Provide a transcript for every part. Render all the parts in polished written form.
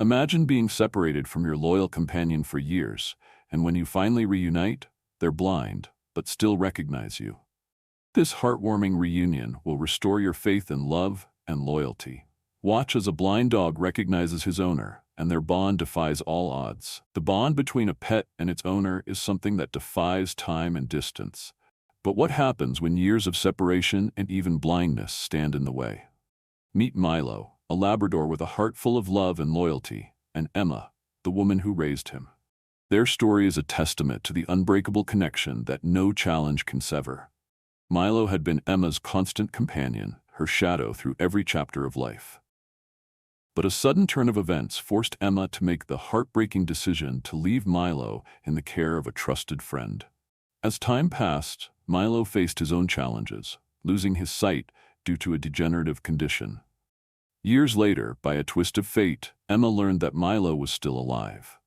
Imagine being separated from your loyal companion for years, and when you finally reunite, they're blind, but still recognize you. This heartwarming reunion will restore your faith in love and loyalty. Watch as a blind dog recognizes his owner, and their bond defies all odds. The bond between a pet and its owner is something that defies time and distance. But what happens when years of separation and even blindness stand in the way? Meet Milo, a Labrador with a heart full of love and loyalty, and Emma, the woman who raised him. Their story is a testament to the unbreakable connection that no challenge can sever. Milo had been Emma's constant companion, her shadow through every chapter of life. But a sudden turn of events forced Emma to make the heartbreaking decision to leave Milo in the care of a trusted friend. As time passed, Milo faced his own challenges, losing his sight due to a degenerative condition. Years later, by a twist of fate, Emma learned that Milo was still alive.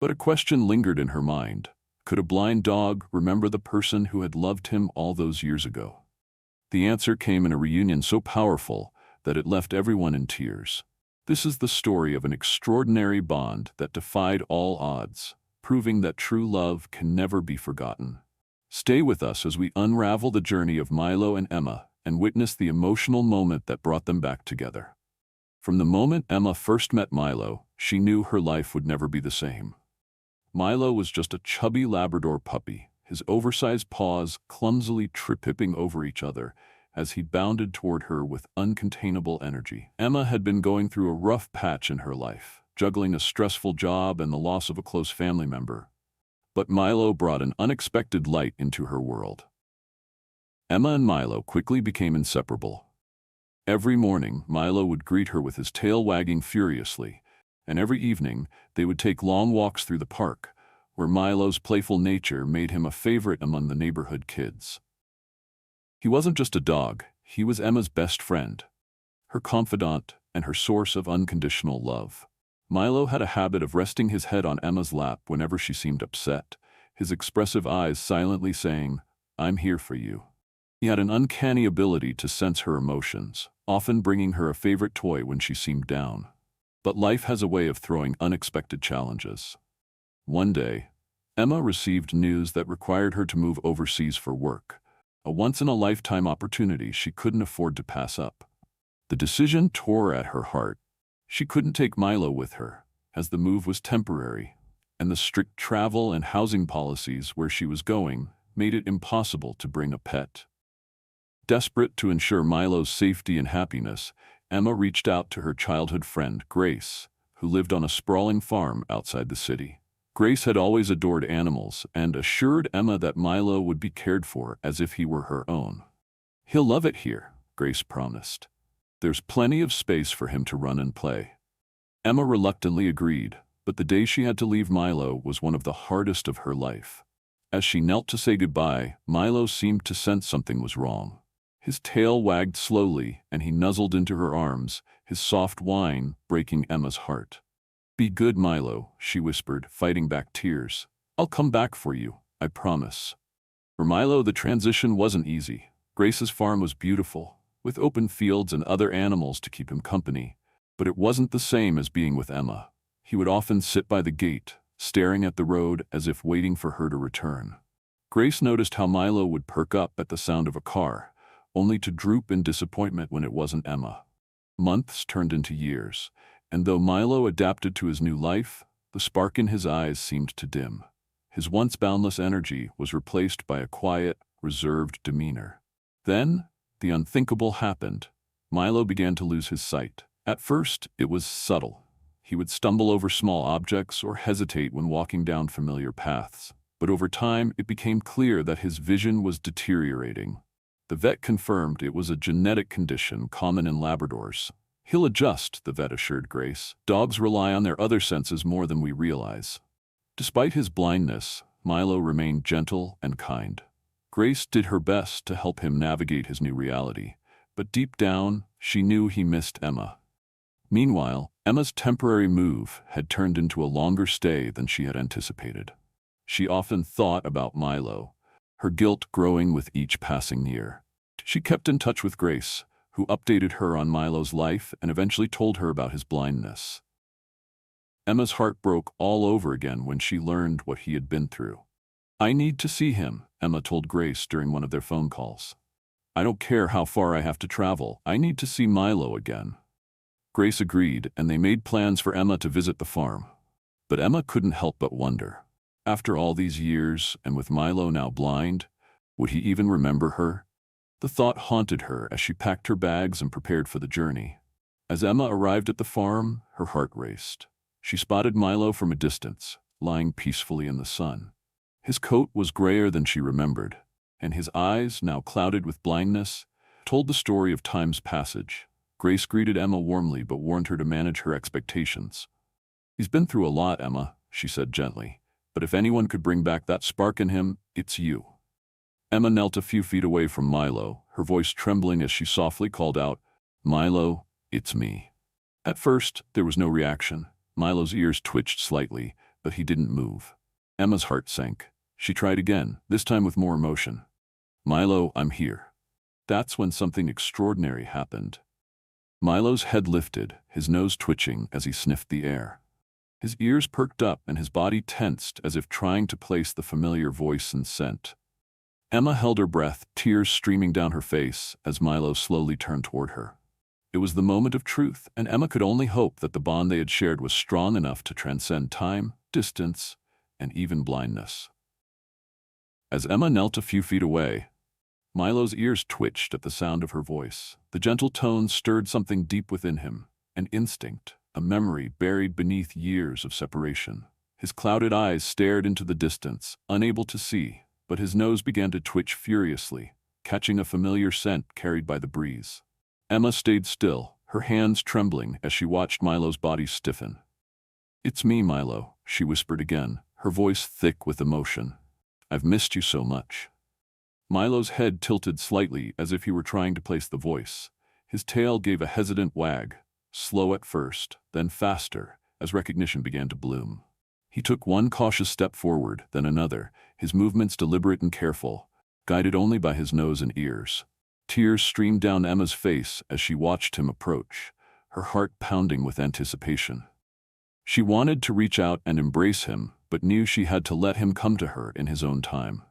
But a question lingered in her mind. Could a blind dog remember the person who had loved him all those years ago? The answer came in a reunion so powerful that it left everyone in tears. This is the story of an extraordinary bond that defied all odds, proving that true love can never be forgotten. Stay with us as we unravel the journey of Milo and Emma and witness the emotional moment that brought them back together. From the moment Emma first met Milo, she knew her life would never be the same. Milo was just a chubby Labrador puppy, his oversized paws clumsily tripping over each other as he bounded toward her with uncontainable energy. Emma had been going through a rough patch in her life, juggling a stressful job and the loss of a close family member. But Milo brought an unexpected light into her world. Emma and Milo quickly became inseparable. Every morning, Milo would greet her with his tail wagging furiously, and every evening they would take long walks through the park, where Milo's playful nature made him a favorite among the neighborhood kids. He wasn't just a dog, he was Emma's best friend, her confidant, and her source of unconditional love. Milo had a habit of resting his head on Emma's lap whenever she seemed upset, his expressive eyes silently saying, "I'm here for you." He had an uncanny ability to sense her emotions, often bringing her a favorite toy when she seemed down. But life has a way of throwing unexpected challenges. One day, Emma received news that required her to move overseas for work, a once-in-a-lifetime opportunity she couldn't afford to pass up. The decision tore at her heart. She couldn't take Milo with her, as the move was temporary, and the strict travel and housing policies where she was going made it impossible to bring a pet. Desperate to ensure Milo's safety and happiness, Emma reached out to her childhood friend, Grace, who lived on a sprawling farm outside the city. Grace had always adored animals and assured Emma that Milo would be cared for as if he were her own. "He'll love it here," Grace promised. "There's plenty of space for him to run and play." Emma reluctantly agreed, but the day she had to leave Milo was one of the hardest of her life. As she knelt to say goodbye, Milo seemed to sense something was wrong. His tail wagged slowly, and he nuzzled into her arms, his soft whine breaking Emma's heart. "Be good, Milo," she whispered, fighting back tears. "I'll come back for you, I promise." For Milo, the transition wasn't easy. Grace's farm was beautiful, with open fields and other animals to keep him company, but it wasn't the same as being with Emma. He would often sit by the gate, staring at the road as if waiting for her to return. Grace noticed how Milo would perk up at the sound of a car, only to droop in disappointment when it wasn't Emma. Months turned into years, and though Milo adapted to his new life, the spark in his eyes seemed to dim. His once boundless energy was replaced by a quiet, reserved demeanor. Then, the unthinkable happened. Milo began to lose his sight. At first, it was subtle. He would stumble over small objects or hesitate when walking down familiar paths. But over time, it became clear that his vision was deteriorating. The vet confirmed it was a genetic condition common in Labradors. "He'll adjust," the vet assured Grace. "Dogs rely on their other senses more than we realize." Despite his blindness, Milo remained gentle and kind. Grace did her best to help him navigate his new reality, but deep down, she knew he missed Emma. Meanwhile, Emma's temporary move had turned into a longer stay than she had anticipated. She often thought about Milo, her guilt growing with each passing year. She kept in touch with Grace, who updated her on Milo's life and eventually told her about his blindness. Emma's heart broke all over again when she learned what he had been through. "I need to see him," Emma told Grace during one of their phone calls. "I don't care how far I have to travel. I need to see Milo again." Grace agreed, and they made plans for Emma to visit the farm. But Emma couldn't help but wonder. After all these years, and with Milo now blind, would he even remember her? The thought haunted her as she packed her bags and prepared for the journey. As Emma arrived at the farm, her heart raced. She spotted Milo from a distance, lying peacefully in the sun. His coat was grayer than she remembered, and his eyes, now clouded with blindness, told the story of time's passage. Grace greeted Emma warmly but warned her to manage her expectations. "He's been through a lot, Emma," she said gently, "but if anyone could bring back that spark in him, it's you." Emma knelt a few feet away from Milo, her voice trembling as she softly called out, "Milo, it's me." At first, there was no reaction. Milo's ears twitched slightly, but he didn't move. Emma's heart sank. She tried again, this time with more emotion. "Milo, I'm here." That's when something extraordinary happened. Milo's head lifted, his nose twitching as he sniffed the air. His ears perked up and his body tensed as if trying to place the familiar voice and scent. Emma held her breath, tears streaming down her face as Milo slowly turned toward her. It was the moment of truth, and Emma could only hope that the bond they had shared was strong enough to transcend time, distance, and even blindness. As Emma knelt a few feet away, Milo's ears twitched at the sound of her voice. The gentle tones stirred something deep within him, an instinct, a memory buried beneath years of separation. His clouded eyes stared into the distance, unable to see, but his nose began to twitch furiously, catching a familiar scent carried by the breeze. Emma stayed still, her hands trembling as she watched Milo's body stiffen. "It's me, Milo," she whispered again, her voice thick with emotion. "I've missed you so much." Milo's head tilted slightly as if he were trying to place the voice. His tail gave a hesitant wag, slow at first, then faster, as recognition began to bloom. He took one cautious step forward, then another, his movements deliberate and careful, guided only by his nose and ears. Tears streamed down Emma's face as she watched him approach, her heart pounding with anticipation. She wanted to reach out and embrace him, but knew she had to let him come to her in his own time.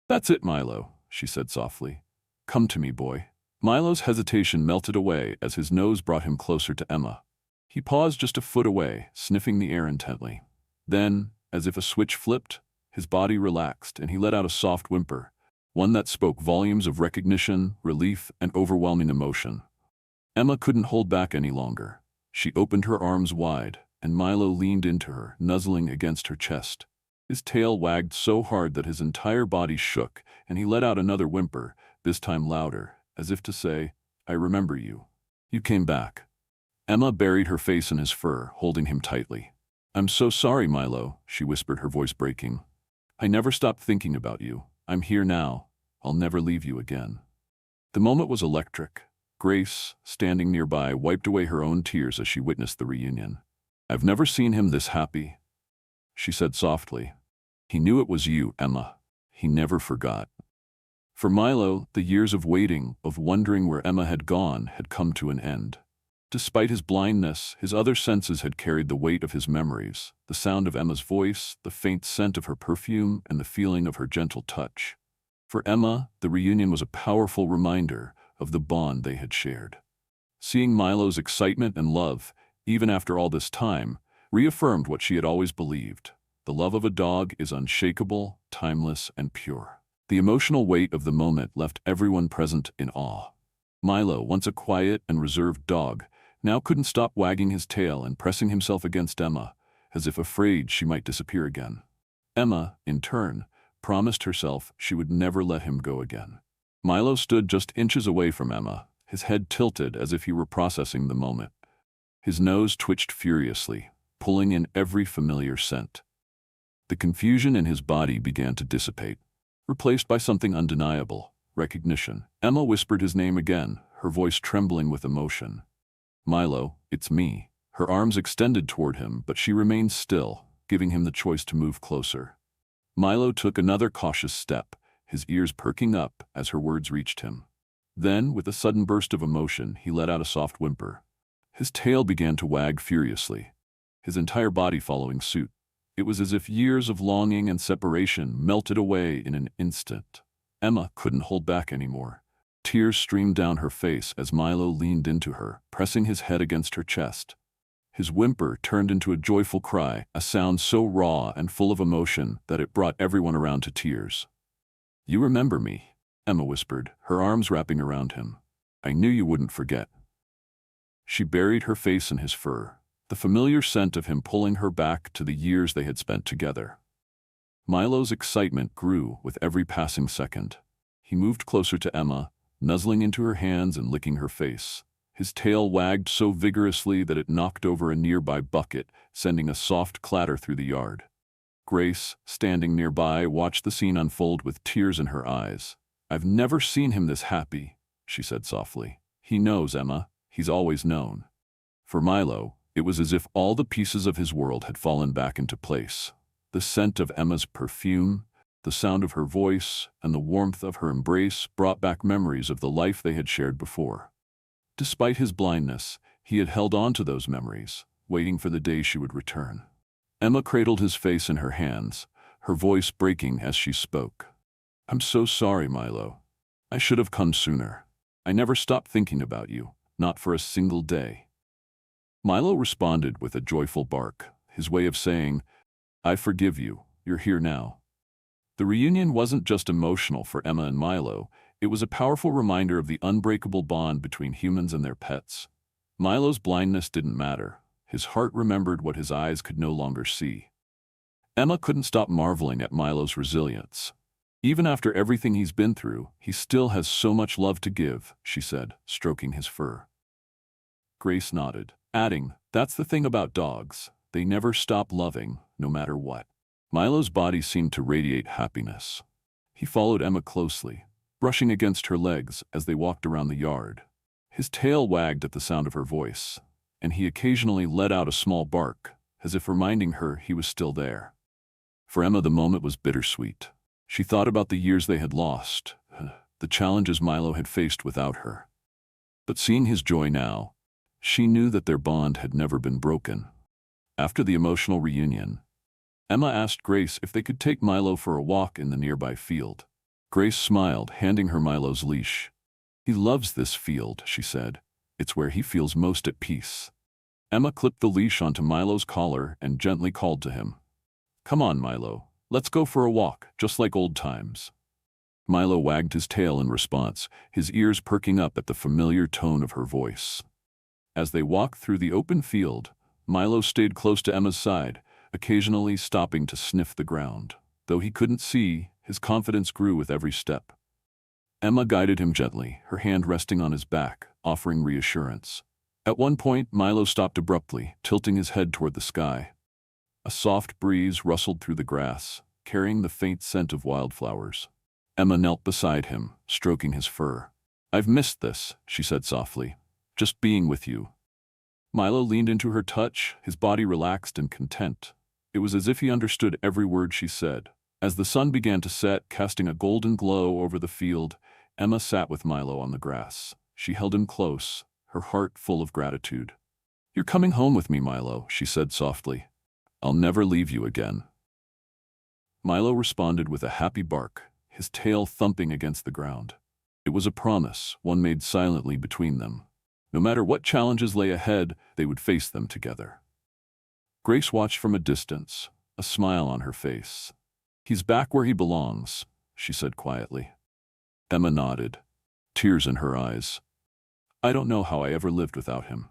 "That's it, Milo," she said softly. "Come to me, boy." Milo's hesitation melted away as his nose brought him closer to Emma. He paused just a foot away, sniffing the air intently. Then, as if a switch flipped, his body relaxed and he let out a soft whimper, one that spoke volumes of recognition, relief, and overwhelming emotion. Emma couldn't hold back any longer. She opened her arms wide, and Milo leaned into her, nuzzling against her chest. His tail wagged so hard that his entire body shook, and he let out another whimper, this time louder, as if to say, "I remember you. You came back." Emma buried her face in his fur, holding him tightly. "I'm so sorry, Milo," she whispered, her voice breaking. "I never stopped thinking about you. I'm here now. I'll never leave you again." The moment was electric. Grace, standing nearby, wiped away her own tears as she witnessed the reunion. "I've never seen him this happy," she said softly. "He knew it was you, Emma. He never forgot." For Milo, the years of waiting, of wondering where Emma had gone, had come to an end. Despite his blindness, his other senses had carried the weight of his memories, the sound of Emma's voice, the faint scent of her perfume, and the feeling of her gentle touch. For Emma, the reunion was a powerful reminder of the bond they had shared. Seeing Milo's excitement and love, even after all this time, reaffirmed what she had always believed. The love of a dog is unshakable, timeless, and pure. The emotional weight of the moment left everyone present in awe. Milo, once a quiet and reserved dog, now couldn't stop wagging his tail and pressing himself against Emma, as if afraid she might disappear again. Emma, in turn, promised herself she would never let him go again. Milo stood just inches away from Emma, his head tilted as if he were processing the moment. His nose twitched furiously, pulling in every familiar scent. The confusion in his body began to dissipate, replaced by something undeniable, recognition. Emma whispered his name again, her voice trembling with emotion. "Milo, it's me." Her arms extended toward him, but she remained still, giving him the choice to move closer. Milo took another cautious step, his ears perking up as her words reached him. Then, with a sudden burst of emotion, he let out a soft whimper. His tail began to wag furiously. his entire body following suit. It was as if years of longing and separation melted away in an instant. Emma couldn't hold back anymore. Tears streamed down her face as Milo leaned into her, pressing his head against her chest. His whimper turned into a joyful cry, a sound so raw and full of emotion that it brought everyone around to tears. "You remember me," Emma whispered, her arms wrapping around him. "I knew you wouldn't forget." She buried her face in his fur, the familiar scent of him pulling her back to the years they had spent together. Milo's excitement grew with every passing second. He moved closer to Emma, nuzzling into her hands and licking her face. His tail wagged so vigorously that it knocked over a nearby bucket, sending a soft clatter through the yard. Grace, standing nearby, watched the scene unfold with tears in her eyes. "I've never seen him this happy," she said softly. "He knows, Emma. He's always known." For Milo, it was as if all the pieces of his world had fallen back into place. The scent of Emma's perfume, the sound of her voice, and the warmth of her embrace brought back memories of the life they had shared before. Despite his blindness, he had held on to those memories, waiting for the day she would return. Emma cradled his face in her hands, her voice breaking as she spoke. "I'm so sorry, Milo. I should have come sooner. I never stopped thinking about you, not for a single day." Milo responded with a joyful bark, his way of saying, "I forgive you, you're here now." The reunion wasn't just emotional for Emma and Milo, it was a powerful reminder of the unbreakable bond between humans and their pets. Milo's blindness didn't matter. His heart remembered what his eyes could no longer see. Emma couldn't stop marveling at Milo's resilience. "Even after everything he's been through, he still has so much love to give," she said, stroking his fur. Grace nodded, adding, "That's the thing about dogs. They never stop loving, no matter what." Milo's body seemed to radiate happiness. He followed Emma closely, brushing against her legs as they walked around the yard. His tail wagged at the sound of her voice, and he occasionally let out a small bark, as if reminding her he was still there. For Emma, the moment was bittersweet. She thought about the years they had lost, the challenges Milo had faced without her. But seeing his joy now, she knew that their bond had never been broken. After the emotional reunion, Emma asked Grace if they could take Milo for a walk in the nearby field. Grace smiled, handing her Milo's leash. "He loves this field," she said. "It's where he feels most at peace." Emma clipped the leash onto Milo's collar and gently called to him. "Come on, Milo. Let's go for a walk, just like old times." Milo wagged his tail in response, his ears perking up at the familiar tone of her voice. As they walked through the open field, Milo stayed close to Emma's side, occasionally stopping to sniff the ground. Though he couldn't see, his confidence grew with every step. Emma guided him gently, her hand resting on his back, offering reassurance. At one point, Milo stopped abruptly, tilting his head toward the sky. A soft breeze rustled through the grass, carrying the faint scent of wildflowers. Emma knelt beside him, stroking his fur. "I've missed this," she said softly. "Just being with you." Milo leaned into her touch, his body relaxed and content. It was as if he understood every word she said. As the sun began to set, casting a golden glow over the field, Emma sat with Milo on the grass. She held him close, her heart full of gratitude. "You're coming home with me, Milo," she said softly. "I'll never leave you again." Milo responded with a happy bark, his tail thumping against the ground. It was a promise, one made silently between them. No matter what challenges lay ahead, they would face them together. Grace watched from a distance, a smile on her face. "He's back where he belongs," she said quietly. Emma nodded, tears in her eyes. "I don't know how I ever lived without him."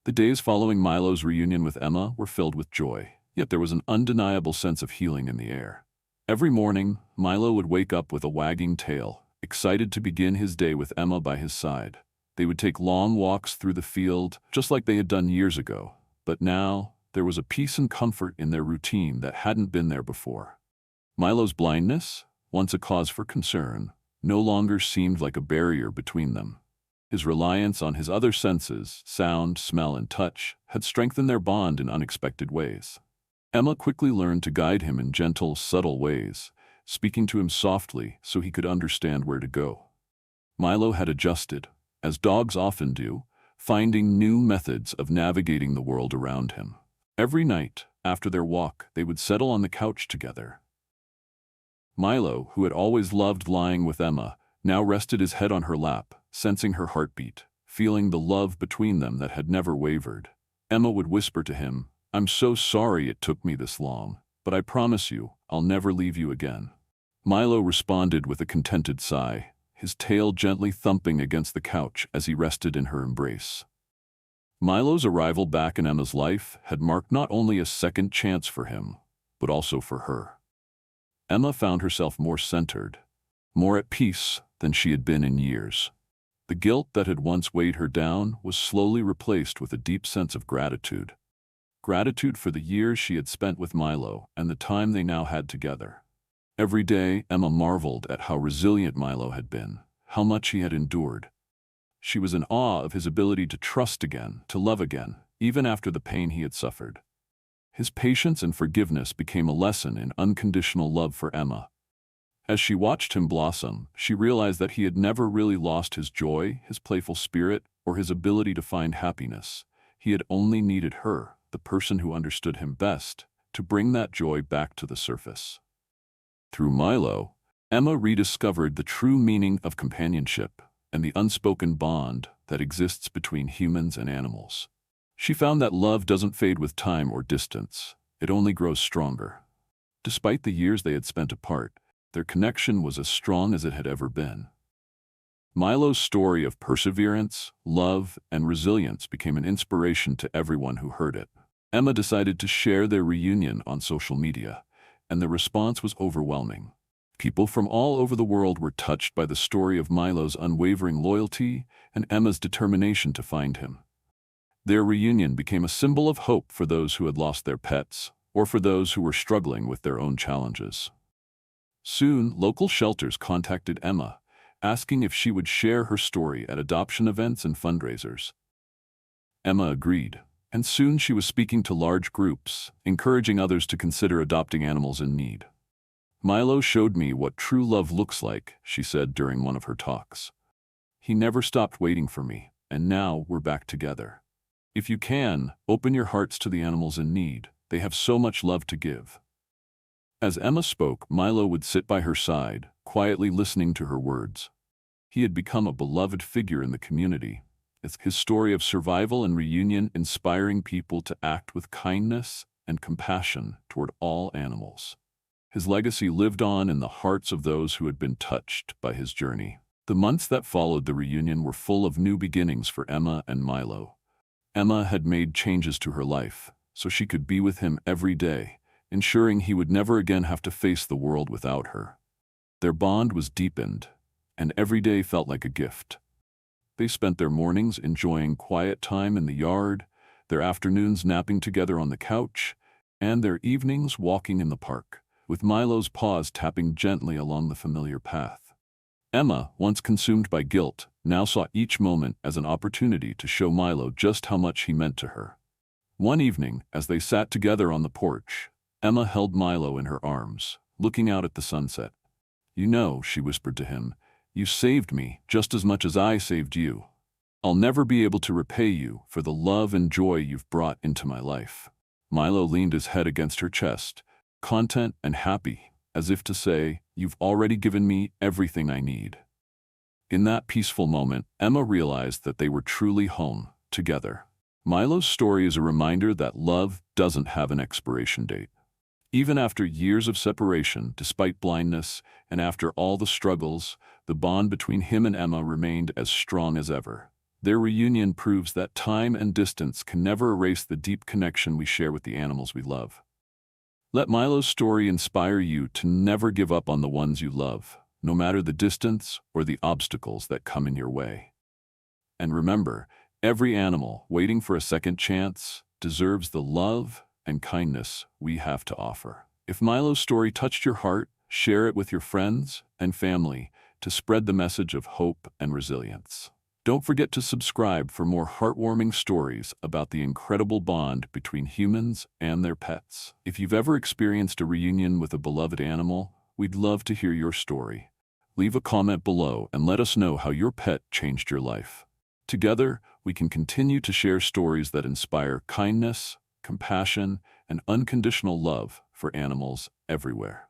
The days following Milo's reunion with Emma were filled with joy, yet there was an undeniable sense of healing in the air. Every morning, Milo would wake up with a wagging tail, excited to begin his day with Emma by his side. They would take long walks through the field, just like they had done years ago. But now, there was a peace and comfort in their routine that hadn't been there before. Milo's blindness, once a cause for concern, no longer seemed like a barrier between them. His reliance on his other senses, sound, smell, and touch, had strengthened their bond in unexpected ways. Emma quickly learned to guide him in gentle, subtle ways, speaking to him softly so he could understand where to go. Milo had adjusted, as dogs often do, finding new methods of navigating the world around him. Every night, after their walk, they would settle on the couch together. Milo, who had always loved lying with Emma, now rested his head on her lap, sensing her heartbeat, feeling the love between them that had never wavered. Emma would whisper to him, "I'm so sorry it took me this long, but I promise you, I'll never leave you again." Milo responded with a contented sigh, his tail gently thumping against the couch as he rested in her embrace. Milo's arrival back in Emma's life had marked not only a second chance for him, but also for her. Emma found herself more centered, more at peace than she had been in years. The guilt that had once weighed her down was slowly replaced with a deep sense of gratitude. Gratitude for the years she had spent with Milo and the time they now had together. Every day, Emma marveled at how resilient Milo had been, how much he had endured. She was in awe of his ability to trust again, to love again, even after the pain he had suffered. His patience and forgiveness became a lesson in unconditional love for Emma. As she watched him blossom, she realized that he had never really lost his joy, his playful spirit, or his ability to find happiness. He had only needed her, the person who understood him best, to bring that joy back to the surface. Through Milo, Emma rediscovered the true meaning of companionship and the unspoken bond that exists between humans and animals. She found that love doesn't fade with time or distance, it only grows stronger. Despite the years they had spent apart, their connection was as strong as it had ever been. Milo's story of perseverance, love, and resilience became an inspiration to everyone who heard it. Emma decided to share their reunion on social media, and the response was overwhelming. People from all over the world were touched by the story of Milo's unwavering loyalty and Emma's determination to find him. Their reunion became a symbol of hope for those who had lost their pets, or for those who were struggling with their own challenges. Soon, local shelters contacted Emma, asking if she would share her story at adoption events and fundraisers. Emma agreed, and soon she was speaking to large groups, encouraging others to consider adopting animals in need. "Milo showed me what true love looks like," she said during one of her talks. "He never stopped waiting for me, and now we're back together. If you can, open your hearts to the animals in need. They have so much love to give." As Emma spoke, Milo would sit by her side, quietly listening to her words. He had become a beloved figure in the community, his story of survival and reunion inspiring people to act with kindness and compassion toward all animals. His legacy lived on in the hearts of those who had been touched by his journey. The months that followed the reunion were full of new beginnings for Emma and Milo. Emma had made changes to her life, so she could be with him every day, ensuring he would never again have to face the world without her. Their bond was deepened, and every day felt like a gift. They spent their mornings enjoying quiet time in the yard, their afternoons napping together on the couch, and their evenings walking in the park, with Milo's paws tapping gently along the familiar path. Emma, once consumed by guilt, now saw each moment as an opportunity to show Milo just how much he meant to her. One evening, as they sat together on the porch, Emma held Milo in her arms, looking out at the sunset. "You know," she whispered to him, "you saved me just as much as I saved you. I'll never be able to repay you for the love and joy you've brought into my life." Milo leaned his head against her chest, content and happy, as if to say, "You've already given me everything I need." In that peaceful moment, Emma realized that they were truly home, together. Milo's story is a reminder that love doesn't have an expiration date. Even after years of separation, despite blindness, and after all the struggles, the bond between him and Emma remained as strong as ever. Their reunion proves that time and distance can never erase the deep connection we share with the animals we love. Let Milo's story inspire you to never give up on the ones you love, no matter the distance or the obstacles that come in your way. And remember, every animal waiting for a second chance deserves the love and kindness we have to offer. If Milo's story touched your heart, share it with your friends and family to spread the message of hope and resilience. Don't forget to subscribe for more heartwarming stories about the incredible bond between humans and their pets. If you've ever experienced a reunion with a beloved animal, we'd love to hear your story. Leave a comment below and let us know how your pet changed your life. Together, we can continue to share stories that inspire kindness, compassion, and unconditional love for animals everywhere.